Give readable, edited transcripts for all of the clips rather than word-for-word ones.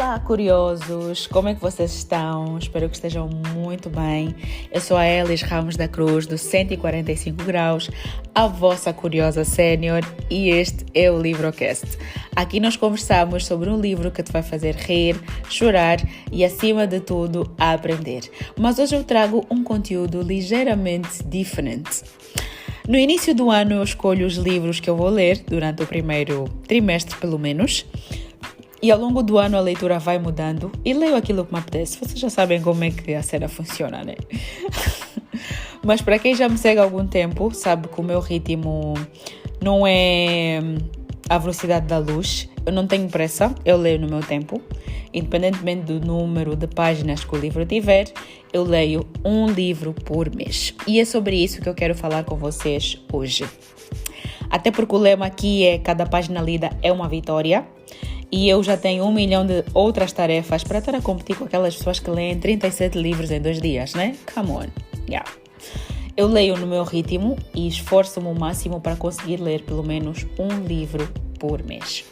Olá, curiosos! Como é que vocês estão? Espero que estejam muito bem. Eu sou a Elis Ramos da Cruz, do 145 Graus, a vossa curiosa sénior, e este é o Livrocast. Aqui nós conversamos sobre um livro que te vai fazer rir, chorar e, acima de tudo, aprender. Mas hoje eu trago um conteúdo ligeiramente diferente. No início do ano eu escolho os livros que eu vou ler, durante o primeiro trimestre pelo menos, e ao longo do ano a leitura vai mudando e leio aquilo que me apetece. Vocês já sabem como é que a cena funciona, né? Mas para quem já me segue há algum tempo, sabe que o meu ritmo não é a velocidade da luz. Eu não tenho pressa, eu leio no meu tempo. Independentemente do número de páginas que o livro tiver, eu leio um livro por mês. E é sobre isso que eu quero falar com vocês hoje. Até porque o lema aqui é: cada página lida é uma vitória. E eu já tenho 1 milhão de outras tarefas para estar a competir com aquelas pessoas que leem 37 livros em 2 dias, né? Come on. Yeah. Eu leio no meu ritmo e esforço-me o máximo para conseguir ler pelo menos um livro por mês.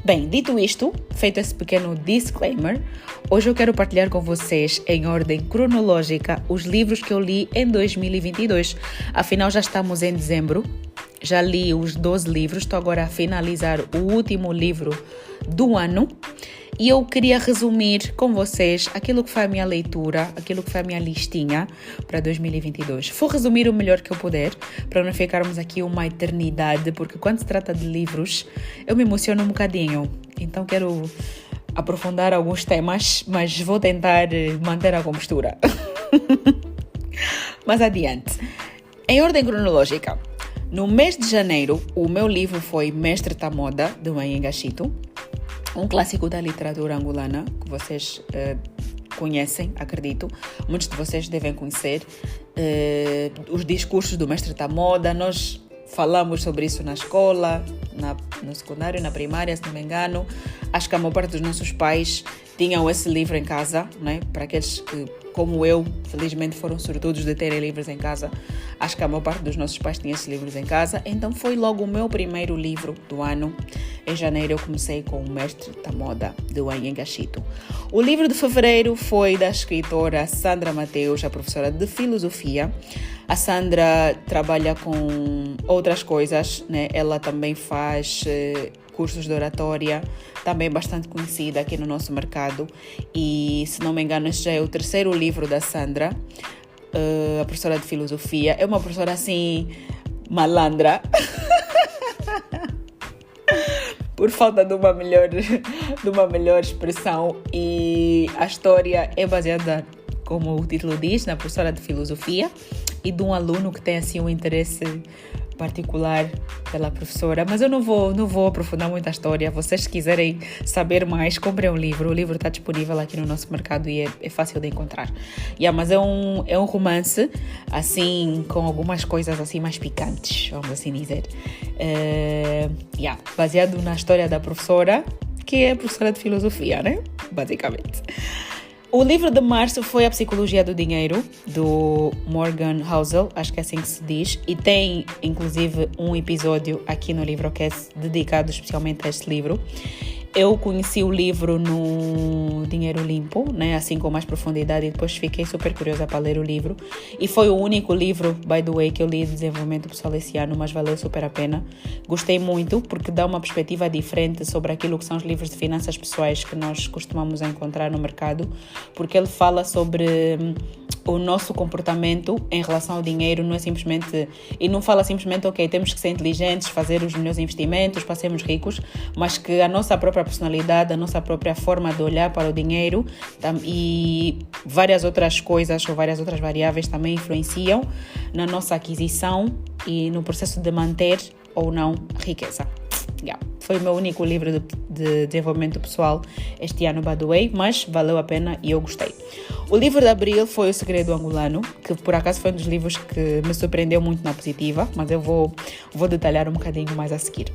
Bem, dito isto, feito esse pequeno disclaimer, hoje eu quero partilhar com vocês, em ordem cronológica, os livros que eu li em 2022. Afinal, já estamos em dezembro, já li os 12 livros, estou agora a finalizar o último livro do ano e eu queria resumir com vocês aquilo que foi a minha leitura, aquilo que foi a minha listinha para 2022. Vou resumir o melhor que eu puder, para não ficarmos aqui uma eternidade, porque quando se trata de livros, eu me emociono um bocadinho. Então quero aprofundar alguns temas, mas vou tentar manter a compostura. Mas adiante. Em ordem cronológica, no mês de janeiro, o meu livro foi Mestre da Moda, de Mwenga Chito, um clássico da literatura angolana, que vocês conhecem, acredito. Muitos de vocês devem conhecer os discursos do Mestre da Moda. Nós falamos sobre isso na escola, no secundário, na primária, se não me engano. Acho que a maior parte dos nossos pais tinham esse livro em casa, né? Para aqueles que, como eu, felizmente foram sortudos de terem livros em casa. Acho que a maior parte dos nossos pais tinha esses livros em casa. Então foi logo o meu primeiro livro do ano. Em janeiro eu comecei com o Mestre da Moda, de Mwenga Chito. O livro de fevereiro foi da escritora Sandra Mateus, a professora de filosofia. A Sandra trabalha com outras coisas, né? Ela também faz cursos de oratória, também bastante conhecida aqui no nosso mercado. E, se não me engano, este já é o 3º livro da Sandra, a professora de filosofia. É uma professora assim, malandra, por falta de uma melhor expressão. E a história é baseada, como o título diz, na professora de filosofia e de um aluno que tem assim um interesse particular pela professora. Mas eu não vou aprofundar muito a história. Vocês, se quiserem saber mais, comprem o livro está disponível aqui no nosso mercado e é fácil de encontrar. Mas é um romance assim, com algumas coisas assim mais picantes, vamos assim dizer, baseado na história da professora, que é professora de filosofia, né? Basicamente. O livro de março foi A Psicologia do Dinheiro, do Morgan Housel, acho que é assim que se diz, e tem inclusive um episódio aqui no Livrocast dedicado especialmente a este livro. Eu conheci o livro no Dinheiro Limpo, né, assim com mais profundidade, e depois fiquei super curiosa para ler o livro. E foi o único livro, by the way, que eu li de desenvolvimento pessoal esse ano, mas valeu super a pena. Gostei muito porque dá uma perspectiva diferente sobre aquilo que são os livros de finanças pessoais que nós costumamos encontrar no mercado, porque ele fala sobre o nosso comportamento em relação ao dinheiro. Não é simplesmente, e não fala simplesmente, ok, temos que ser inteligentes, fazer os melhores investimentos para sermos ricos, mas que a nossa própria personalidade, a nossa própria forma de olhar para o dinheiro e várias outras coisas ou várias outras variáveis também influenciam na nossa aquisição e no processo de manter ou não riqueza. Foi o meu único livro de desenvolvimento pessoal este ano, by the way, mas valeu a pena e eu gostei. O livro de abril foi O Segredo Angolano, que por acaso foi um dos livros que me surpreendeu muito na positiva, mas eu vou detalhar um bocadinho mais a seguir.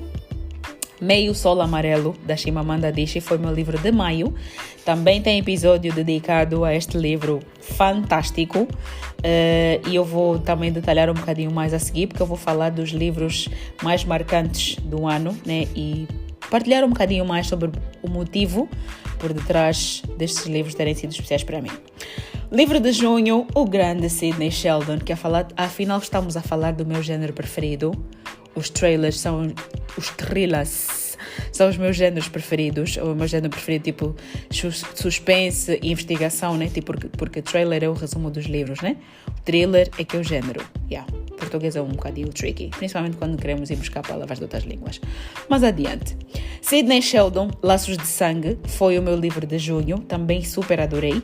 Meio Sol Amarelo, da Chimamanda Adichie, foi meu livro de maio. Também tem episódio dedicado a este livro fantástico, e eu vou também detalhar um bocadinho mais a seguir, porque eu vou falar dos livros mais marcantes do ano, né? E partilhar um bocadinho mais sobre o motivo por detrás destes livros terem sido especiais para mim. Livro de junho, o grande Sidney Sheldon, que afinal estamos a falar do meu género preferido. Os thrillers são os meus géneros preferidos. O meu género preferido, tipo, suspense e investigação, né? Tipo, porque trailer é o resumo dos livros, né? O thriller é que é o género. Português é um bocadinho tricky, principalmente quando queremos ir buscar palavras de outras línguas. Mas adiante. Sidney Sheldon, Laços de Sangue, foi o meu livro de junho. Também super adorei.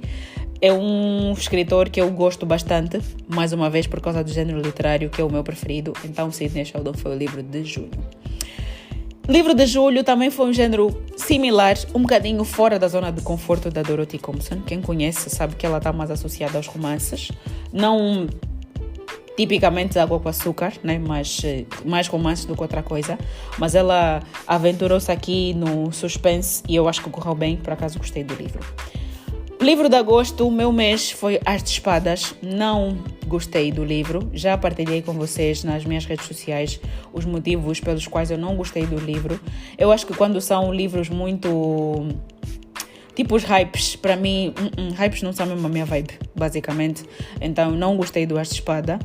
É um escritor que eu gosto bastante, mais uma vez por causa do género literário, que é o meu preferido. Então, Sidney Sheldon foi o livro de junho. Livro de julho também foi um género similar, um bocadinho fora da zona de conforto da Dorothy Comson. Quem conhece sabe que ela está mais associada aos romances. Não tipicamente água com açúcar, né? Mas mais romances do que outra coisa. Mas ela aventurou-se aqui no suspense e eu acho que correu bem, por acaso gostei do livro. Livro de agosto, o meu mês foi As de Espadas. Não gostei do livro. Já partilhei com vocês nas minhas redes sociais os motivos pelos quais eu não gostei do livro. Eu acho que quando são livros muito... tipo os hypes, para mim, hypes não são mesmo a minha vibe, basicamente. Então, não gostei do As de Espada.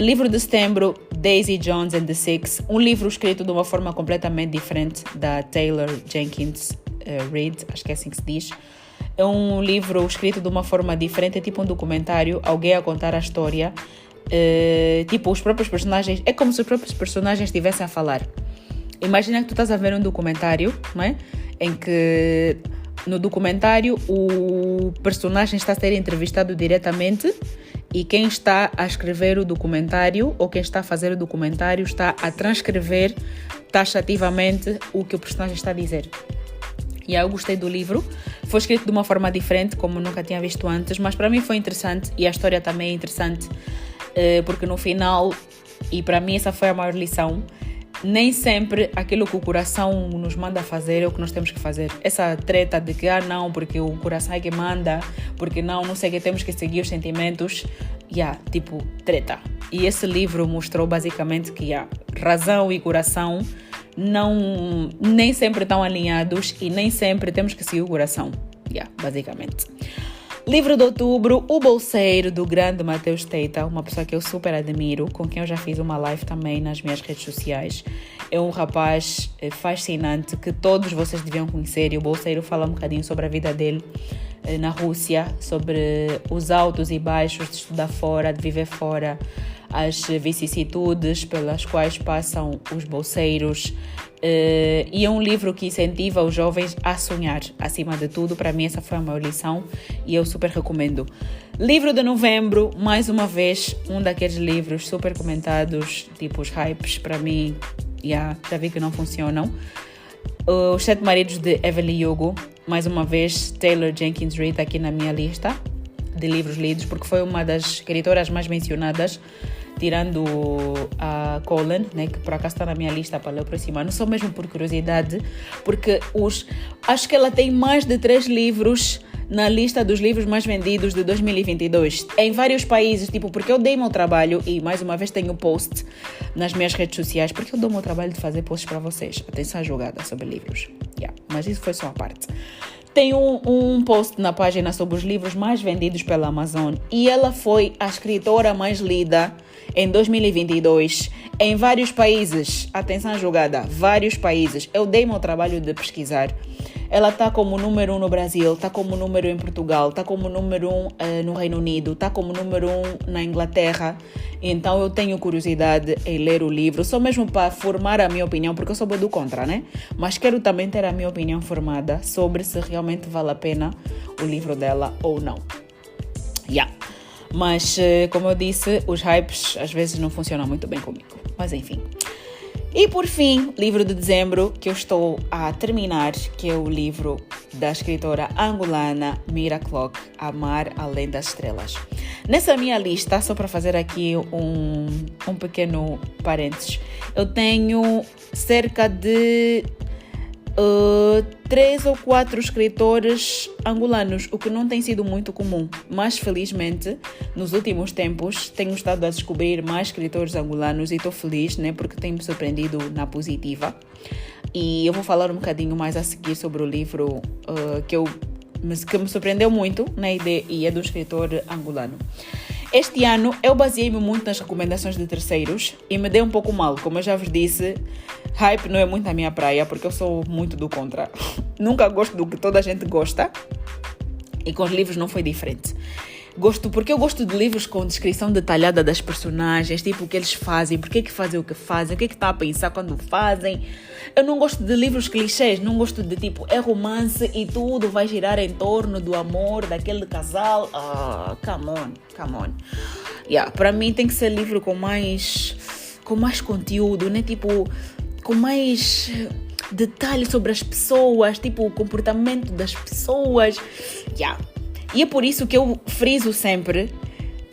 Livro de setembro, Daisy Jones and the Six. Um livro escrito de uma forma completamente diferente da Taylor Jenkins Reid, acho que é assim que se diz. É um livro escrito de uma forma diferente, é tipo um documentário, alguém a contar a história. Tipo, os próprios personagens, é como se os próprios personagens estivessem a falar. Imagina que tu estás a ver um documentário, não é? Em que no documentário o personagem está a ser entrevistado diretamente e quem está a escrever o documentário ou quem está a fazer o documentário está a transcrever taxativamente o que o personagem está a dizer. E eu gostei do livro. Foi escrito de uma forma diferente, como nunca tinha visto antes, mas para mim foi interessante e a história também é interessante, porque no final, e para mim essa foi a maior lição, nem sempre aquilo que o coração nos manda fazer é o que nós temos que fazer. Essa treta de que, não, porque o coração é que manda, porque não sei que temos que seguir os sentimentos, tipo, treta. E esse livro mostrou basicamente que, razão e coração nem sempre estão alinhados e nem sempre temos que seguir o coração. Basicamente. Livro de outubro, O Bolseiro, do grande Mateus Teita, uma pessoa que eu super admiro, com quem eu já fiz uma live também nas minhas redes sociais. É um rapaz fascinante que todos vocês deviam conhecer, e o Bolseiro fala um bocadinho sobre a vida dele na Rússia, sobre os altos e baixos de estudar fora, de viver fora, as vicissitudes pelas quais passam os bolseiros. E é um livro que incentiva os jovens a sonhar, acima de tudo. Para mim essa foi a maior lição e eu super recomendo. Livro de novembro, mais uma vez, um daqueles livros super comentados, tipo os hypes, para mim, já vi que não funcionam. Os Sete Maridos de Evelyn Hugo, mais uma vez, Taylor Jenkins Reid aqui na minha lista de livros lidos, porque foi uma das escritoras mais mencionadas, tirando a Colin, né, que por acaso está na minha lista para ler o próximo ano, só mesmo por curiosidade, porque acho que ela tem mais de 3 livros na lista dos livros mais vendidos de 2022, em vários países, tipo, porque eu dei meu trabalho, e mais uma vez tenho post nas minhas redes sociais, porque eu dou meu trabalho de fazer posts para vocês, atenção à jogada sobre livros, mas isso foi só a parte. Tem um post na página sobre os livros mais vendidos pela Amazon e ela foi a escritora mais lida em 2022 em vários países. Atenção à jogada, vários países. Eu dei meu trabalho de pesquisar. Ela está como número 1 no Brasil, está como número 1 em Portugal, está como número 1 no Reino Unido, está como número 1 na Inglaterra. Então eu tenho curiosidade em ler o livro, só mesmo para formar a minha opinião, porque eu sou do contra, né? Mas quero também ter a minha opinião formada sobre se realmente vale a pena o livro dela ou não. Mas, como eu disse, os hypes às vezes não funcionam muito bem comigo. Mas enfim. E por fim, livro de dezembro que eu estou a terminar, que é o livro da escritora angolana Mira Clock, Amar Além das Estrelas. Nessa minha lista, só para fazer aqui um pequeno parênteses, eu tenho cerca de 3 ou 4 escritores angolanos, o que não tem sido muito comum, mas felizmente nos últimos tempos tenho estado a descobrir mais escritores angolanos e estou feliz, né, porque tem me surpreendido na positiva. E eu vou falar um bocadinho mais a seguir sobre o livro que me surpreendeu muito, né? E é do escritor angolano. Este ano eu baseei-me muito nas recomendações de terceiros e me dei um pouco mal. Como eu já vos disse, hype não é muito a minha praia, porque eu sou muito do contra. Nunca gosto do que toda a gente gosta, e com os livros não foi diferente. Porque eu gosto de livros com descrição detalhada das personagens, tipo o que eles fazem, por que fazem o que fazem, o que estão a pensar quando fazem. Eu não gosto de livros clichês, não gosto de tipo, é romance e tudo vai girar em torno do amor daquele casal. Come on. Yeah, para mim tem que ser livro com mais conteúdo, né? Tipo, com mais detalhes sobre as pessoas, tipo o comportamento das pessoas. Yeah. E é por isso que eu friso sempre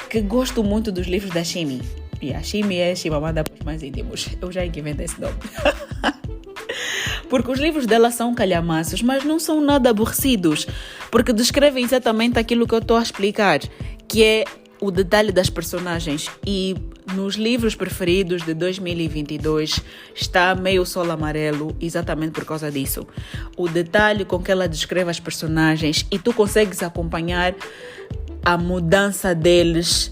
que gosto muito dos livros da Shimi. E a Shimi é Chimamanda para os mais íntimos. Eu já inventei esse nome. Porque os livros dela são calhamaços, mas não são nada aborrecidos. Porque descrevem exatamente aquilo que eu estou a explicar, que é o detalhe das personagens. E nos livros preferidos de 2022 está Meio Sol Amarelo, exatamente por causa disso. O detalhe com que ela descreve as personagens e tu consegues acompanhar a mudança deles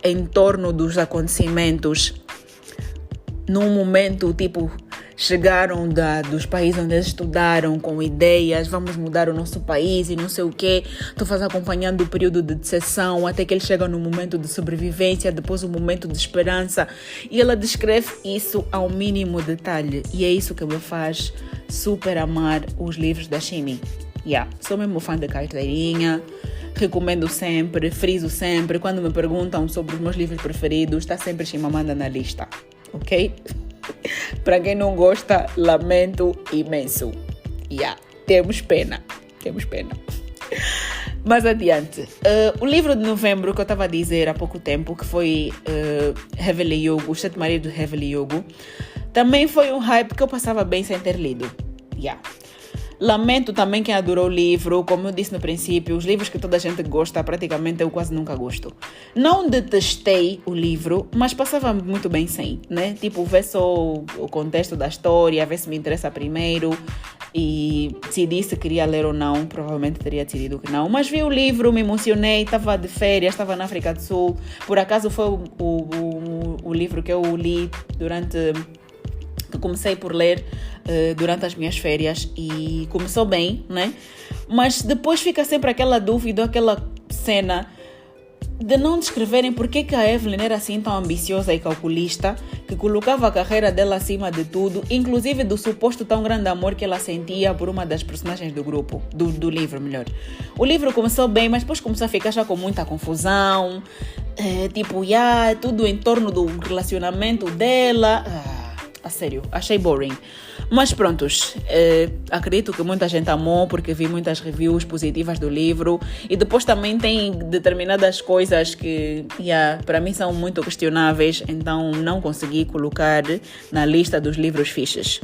em torno dos acontecimentos. Num momento, tipo, chegaram dos países onde eles estudaram com ideias, vamos mudar o nosso país e não sei o quê. Tu fazes acompanhando o período de decepção até que eles chegam no momento de sobrevivência, depois o momento de esperança. E ela descreve isso ao mínimo detalhe. E é isso que me faz super amar os livros da Shimi. Sou mesmo fã da carteirinha. Recomendo sempre, friso sempre. Quando me perguntam sobre os meus livros preferidos, está sempre Chimamanda na lista. Ok? Para quem não gosta, lamento imenso. Temos pena. Mais adiante, o livro de novembro que eu estava a dizer há pouco tempo, que foi Heavenly Yogo, Os Sete Maridos de Heavenly Yogo, também foi um hype que eu passava bem sem ter lido. Lamento também quem adorou o livro. Como eu disse no princípio, os livros que toda a gente gosta, praticamente eu quase nunca gosto. Não detestei o livro, mas passava muito bem sem, né? Tipo, ver só o contexto da história, ver se me interessa primeiro e decidi se queria ler ou não. Provavelmente teria decidido que não. Mas vi o livro, me emocionei, estava de férias, estava na África do Sul. Por acaso foi o livro que eu li que comecei por ler durante as minhas férias e começou bem, né? Mas depois fica sempre aquela dúvida, aquela cena de não descreverem por que a Evelyn era assim tão ambiciosa e calculista, que colocava a carreira dela acima de tudo, inclusive do suposto tão grande amor que ela sentia por uma das personagens do grupo, do livro, melhor. O livro começou bem, mas depois começou a ficar já com muita confusão, tudo em torno do relacionamento dela. A sério, achei boring. Mas prontos, acredito que muita gente amou porque vi muitas reviews positivas do livro e depois também tem determinadas coisas que para mim são muito questionáveis, então não consegui colocar na lista dos livros fixes.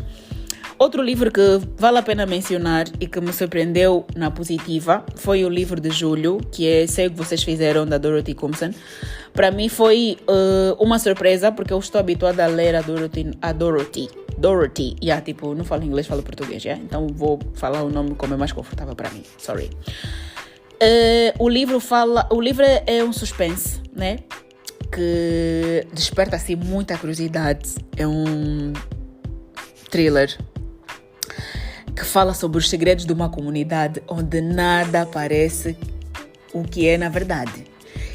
Outro livro que vale a pena mencionar e que me surpreendeu na positiva foi o livro de julho, que é Sei o que Vocês Fizeram, da Dorothy Thompson. Para mim foi uma surpresa, porque eu estou habituada a ler a Dorothy. Não falo inglês, falo português, então vou falar o nome como é mais confortável para mim. Sorry. O livro é um suspense, né? Que desperta assim muita curiosidade. É um thriller que fala sobre os segredos de uma comunidade onde nada parece o que é na verdade.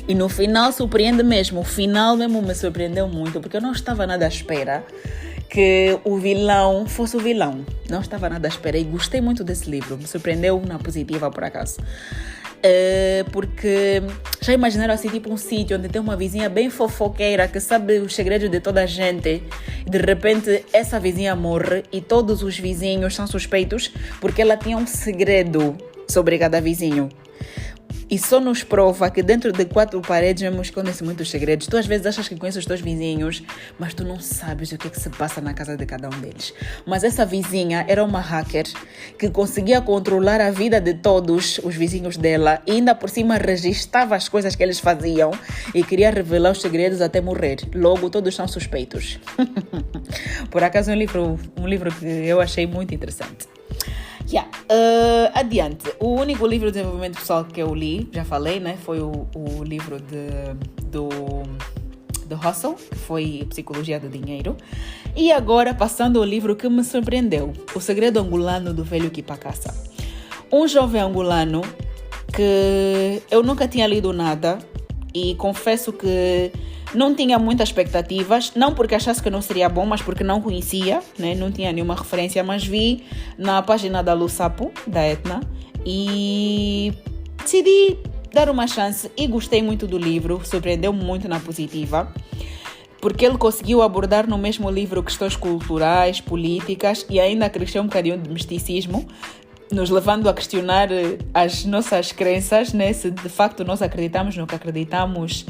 E no final surpreende mesmo. O final mesmo me surpreendeu muito, porque eu não estava nada à espera que o vilão fosse o vilão. Não estava nada à espera e gostei muito desse livro. Me surpreendeu na positiva, por acaso. Porque já imaginaram assim, tipo um sítio onde tem uma vizinha bem fofoqueira que sabe os segredos de toda a gente. De repente essa vizinha morre e todos os vizinhos são suspeitos porque ela tinha um segredo sobre cada vizinho. E só nos prova que dentro de 4 paredes mesmo escondem-se muitos segredos. Tu às vezes achas que conheces os teus vizinhos, mas tu não sabes o que é que se passa na casa de cada um deles. Mas essa vizinha era uma hacker que conseguia controlar a vida de todos os vizinhos dela e ainda por cima registava as coisas que eles faziam e queria revelar os segredos até morrer. Logo, todos são suspeitos. Por acaso, um livro que eu achei muito interessante. Adiante. O único livro de desenvolvimento pessoal que eu li, já falei, né? Foi o livro do Hustle, que foi Psicologia do Dinheiro. E agora, passando ao livro que me surpreendeu, O Segredo Angolano do Velho Kipakassa. Um jovem angolano que eu nunca tinha lido nada e confesso que não tinha muitas expectativas, não porque achasse que não seria bom, mas porque não conhecia, né? Não tinha nenhuma referência, mas vi na página da Lusapo, da Etna, e decidi dar uma chance e gostei muito do livro, surpreendeu-me muito na positiva, porque ele conseguiu abordar no mesmo livro questões culturais, políticas e ainda acrescentou um bocadinho de misticismo, nos levando a questionar as nossas crenças, né? Se de facto nós acreditamos no que acreditamos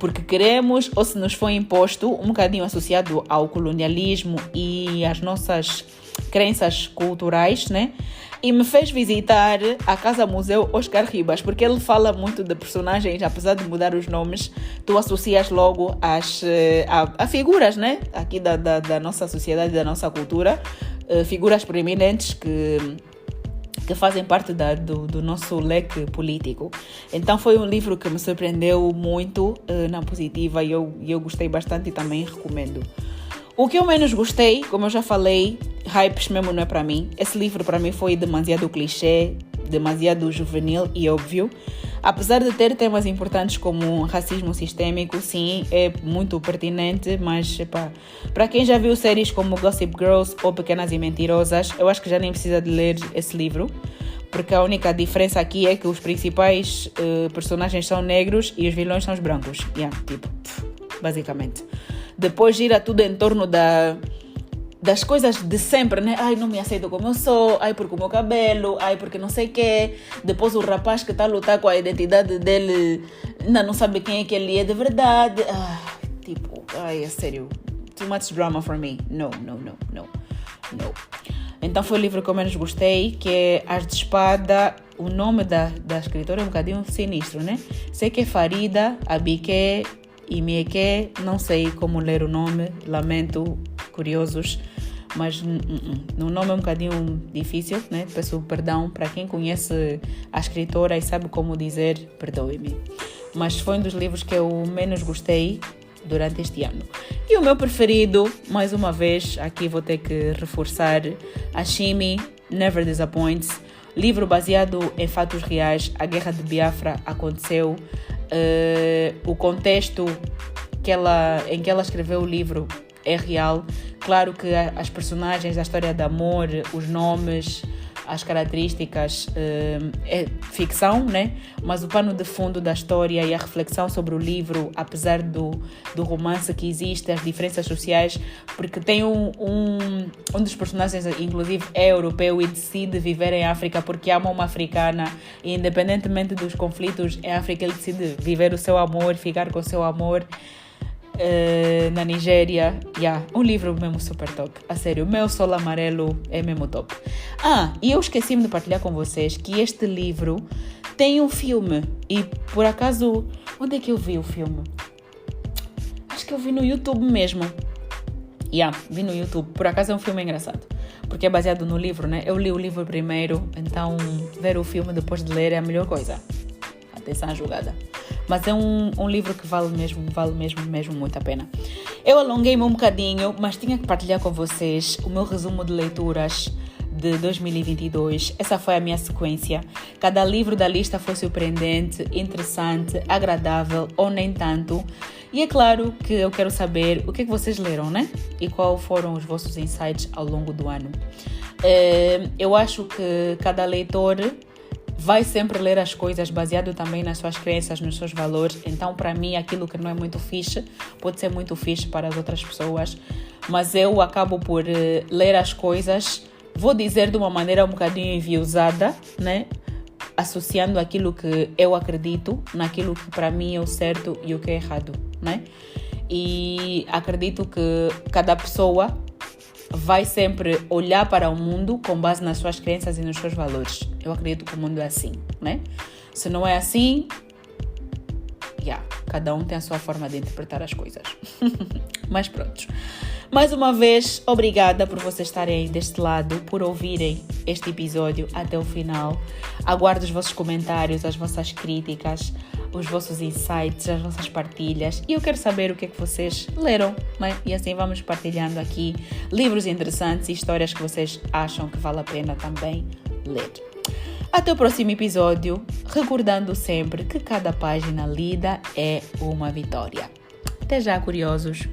porque queremos ou se nos foi imposto, um bocadinho associado ao colonialismo e às nossas crenças culturais, né? E me fez visitar a Casa Museu Oscar Ribas, porque ele fala muito de personagens, apesar de mudar os nomes, tu associas logo a figuras, né? Aqui da nossa sociedade, da nossa cultura, figuras preeminentes que fazem parte do nosso leque político. Então foi um livro que me surpreendeu muito na positiva e eu gostei bastante e também recomendo. O que eu menos gostei, como eu já falei, hypes mesmo não é para mim. Esse livro para mim foi demasiado clichê, demasiado juvenil e óbvio. Apesar de ter temas importantes como racismo sistêmico, sim, é muito pertinente, mas para quem já viu séries como Gossip Girls ou Pequenas e Mentirosas, eu acho que já nem precisa de ler esse livro, porque a única diferença aqui é que os principais personagens são negros e os vilões são os brancos. Basicamente. Depois gira tudo em torno das coisas de sempre, né? Ai, não me aceito como eu sou, ai, porque o meu cabelo, ai, porque não sei o quê. Depois o rapaz que está a lutar com a identidade dele ainda não sabe quem é que ele é de verdade. É sério. Too much drama for me. No. Então foi o livro que eu menos gostei, que é As de Espada. O nome da escritora é um bocadinho sinistro, né? Sei que é Farida Abiké Imieke, não sei como ler o nome, lamento, curiosos, mas o nome é um bocadinho difícil, né? Peço perdão para quem conhece a escritora e sabe como dizer, perdoe-me. Mas foi um dos livros que eu menos gostei durante este ano. E o meu preferido, mais uma vez, aqui vou ter que reforçar, Ashimi, Never Disappoints, livro baseado em fatos reais. A Guerra de Biafra aconteceu. O contexto em que ela escreveu o livro é real. Claro que as personagens, a história de amor, os nomes, as características é ficção, né? Mas o pano de fundo da história e a reflexão sobre o livro, apesar do romance que existe, as diferenças sociais, porque tem um dos personagens, inclusive, é europeu e decide viver em África porque ama uma africana e, independentemente dos conflitos em África, ele decide viver o seu amor, ficar com o seu amor. Na Nigéria, um livro mesmo super top, a sério, Meu Sol Amarelo é mesmo top. E eu esqueci-me de partilhar com vocês que este livro tem um filme, e por acaso, onde é que eu vi o filme? Acho que eu vi no YouTube mesmo. Vi no YouTube, por acaso é um filme engraçado, porque é baseado no livro, né? Eu li o livro primeiro, então ver o filme depois de ler é a melhor coisa. Atenção à jogada. Mas é um livro que vale mesmo muito a pena. Eu alonguei-me um bocadinho, mas tinha que partilhar com vocês o meu resumo de leituras de 2022. Essa foi a minha sequência. Cada livro da lista foi surpreendente, interessante, agradável ou nem tanto. E é claro que eu quero saber o que é que vocês leram, né? E quais foram os vossos insights ao longo do ano. Eu acho que cada leitor vai sempre ler as coisas baseado também nas suas crenças, nos seus valores. Então, para mim, aquilo que não é muito fixe pode ser muito fixe para as outras pessoas. Mas eu acabo por ler as coisas, vou dizer de uma maneira um bocadinho enviosada, né? associando aquilo que eu acredito naquilo que para mim é o certo e o que é errado, né? E acredito que cada pessoa vai sempre olhar para o mundo com base nas suas crenças e nos seus valores. Eu acredito que o mundo é assim, né? Se não é assim, cada um tem a sua forma de interpretar as coisas. Mas pronto. Mais uma vez, obrigada por vocês estarem aí deste lado, por ouvirem este episódio até o final. Aguardo os vossos comentários, as vossas críticas, os vossos insights, as vossas partilhas. E eu quero saber o que é que vocês leram, né? E assim vamos partilhando aqui livros interessantes e histórias que vocês acham que vale a pena também ler. Até o próximo episódio, recordando sempre que cada página lida é uma vitória. Até já, curiosos!